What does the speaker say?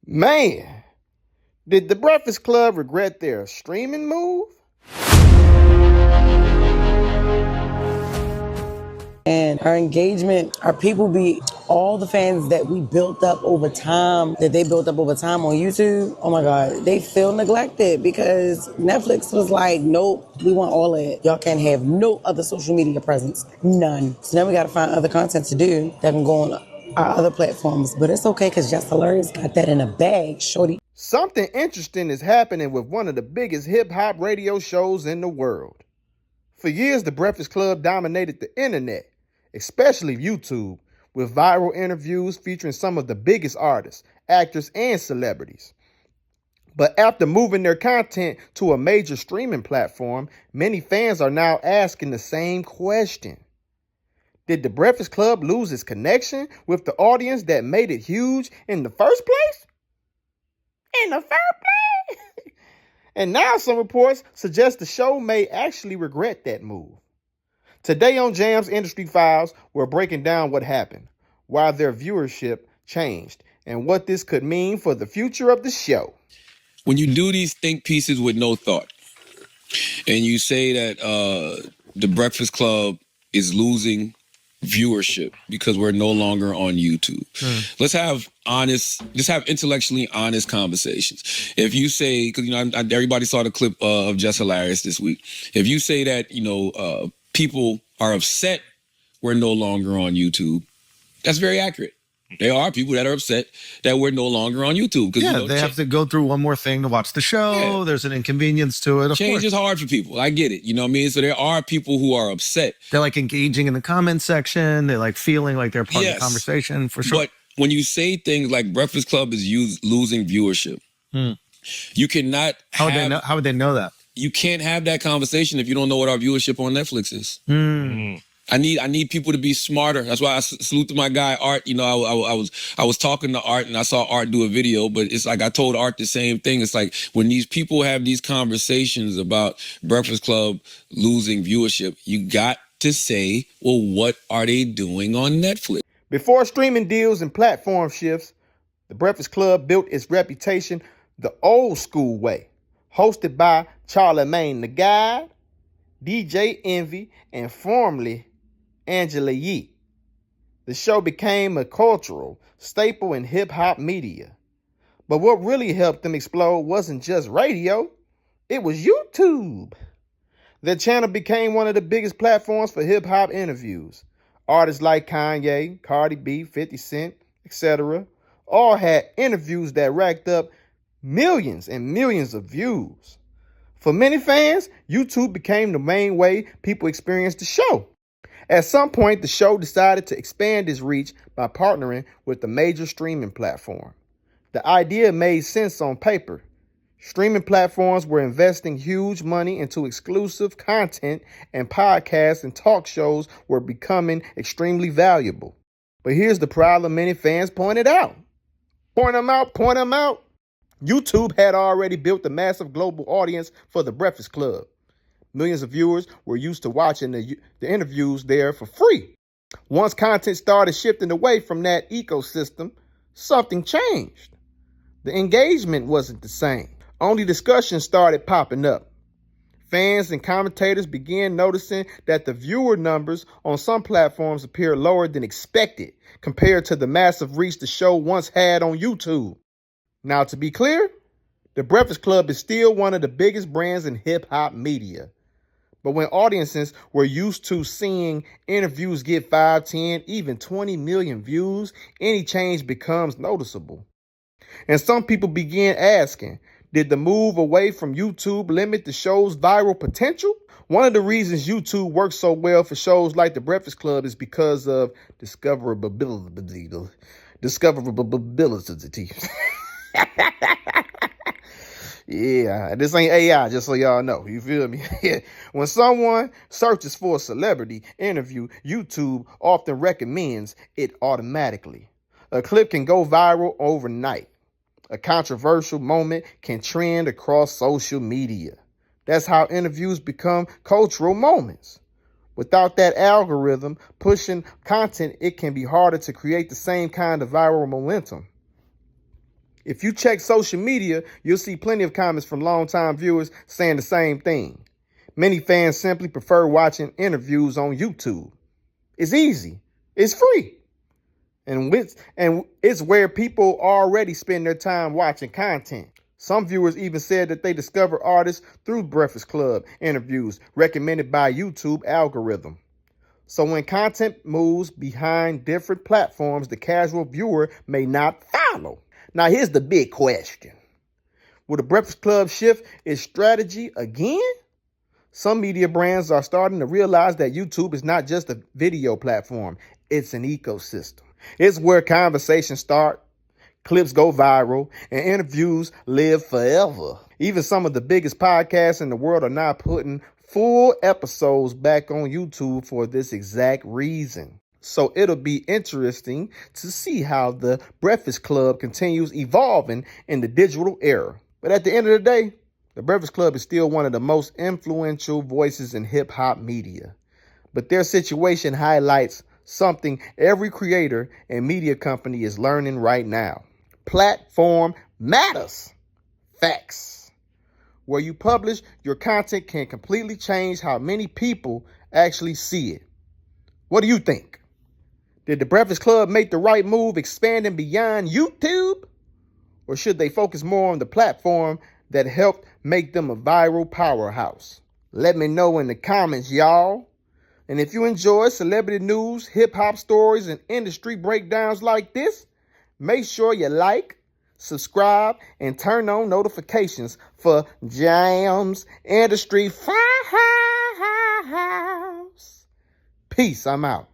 Man, did the Breakfast Club regret their streaming move? And our engagement, our people be all the fans that we built up over time, that they built up over time on YouTube. Oh my God, they feel neglected because Netflix was like, nope, we want all of it. Y'all can't have no other social media presence. None. So now we got to find other content to do that can go on our other platforms. But it's okay because Jess Hilarious got that in a bag, shorty. Something interesting is happening with one of the biggest hip-hop radio shows in the world. For years, the Breakfast Club dominated the internet, especially YouTube, with viral interviews featuring some of the biggest artists, actors, and celebrities. But after moving their content to a major streaming platform, many fans are now asking the same question. Did the Breakfast Club lose its connection with the audience that made it huge in the first place? And now some reports suggest the show may actually regret that move. Today on Jam's Industry Files, we're breaking down what happened, why their viewership changed, and what this could mean for the future of the show. When you do these think pieces with no thought, and you say that the Breakfast Club is losing viewership because we're no longer on YouTube. Let's have intellectually honest conversations. If you say, because everybody saw the clip of Jess Hilarious this week. If you say that people are upset we're no longer on YouTube, that's very accurate. There are people that are upset that we're no longer on YouTube. Yeah, they have to go through one more thing to watch the show. Yeah. There's an inconvenience to it. Change is hard for people. I get it. You know what I mean? So there are people who are upset. They're like engaging in the comment section. They like feeling like they're part of the conversation, for sure. But when you say things like Breakfast Club is losing viewership, you cannot How would they know that? You can't have that conversation if you don't know what our viewership on Netflix is. I need people to be smarter. That's why I salute to my guy Art. I was talking to Art and I saw Art do a video, but it's like I told Art the same thing. It's like when these people have these conversations about Breakfast Club losing viewership, you got to say, well, what are they doing on Netflix? Before streaming deals and platform shifts, the Breakfast Club built its reputation the old school way, hosted by Charlamagne the Guide, DJ Envy, and formerly Angela Yee. The show became a cultural staple in hip-hop media. But what really helped them explode wasn't just radio, it was YouTube. The channel became one of the biggest platforms for hip-hop interviews. Artists like Kanye, Cardi B, 50 Cent, etc. all had interviews that racked up millions and millions of views. For many fans, YouTube became the main way people experienced the show. At some point, the show decided to expand its reach by partnering with a major streaming platform. The idea made sense on paper. Streaming platforms were investing huge money into exclusive content, and podcasts and talk shows were becoming extremely valuable. But here's the problem many fans pointed out. Point them out. YouTube had already built a massive global audience for the Breakfast Club. Millions of viewers were used to watching the interviews there for free. Once content started shifting away from that ecosystem, something changed. The engagement wasn't the same. Only discussions started popping up. Fans and commentators began noticing that the viewer numbers on some platforms appeared lower than expected compared to the massive reach the show once had on YouTube. Now, to be clear, the Breakfast Club is still one of the biggest brands in hip-hop media. But when audiences were used to seeing interviews get 5, 10, even 20 million views, any change becomes noticeable. And some people began asking, did the move away from YouTube limit the show's viral potential? One of the reasons YouTube works so well for shows like The Breakfast Club is because of discoverability. Yeah, this ain't AI, just so y'all know. You feel me? When someone searches for a celebrity interview, YouTube often recommends it automatically. A clip can go viral overnight. A controversial moment can trend across social media. That's how interviews become cultural moments. Without that algorithm pushing content, it can be harder to create the same kind of viral momentum. If you check social media, you'll see plenty of comments from longtime viewers saying the same thing. Many fans simply prefer watching interviews on YouTube. It's easy. It's free. And it's where people already spend their time watching content. Some viewers even said that they discover artists through Breakfast Club interviews recommended by YouTube algorithm. So when content moves behind different platforms, the casual viewer may not follow. Now here's the big question. Will the Breakfast Club shift its strategy again? Some media brands are starting to realize that YouTube is not just a video platform. It's an ecosystem. It's where conversations start, clips go viral, and interviews live forever. Even some of the biggest podcasts in the world are now putting full episodes back on YouTube for this exact reason. So it'll be interesting to see how the Breakfast Club continues evolving in the digital era. But at the end of the day, the Breakfast Club is still one of the most influential voices in hip-hop media. But their situation highlights something every creator and media company is learning right now. Platform matters. Facts. Where you publish your content can completely change how many people actually see it. What do you think? Did the Breakfast Club make the right move expanding beyond YouTube? Or should they focus more on the platform that helped make them a viral powerhouse? Let me know in the comments, y'all. And if you enjoy celebrity news, hip-hop stories, and industry breakdowns like this, make sure you like, subscribe, and turn on notifications for Jams Industry Files. Peace, I'm out.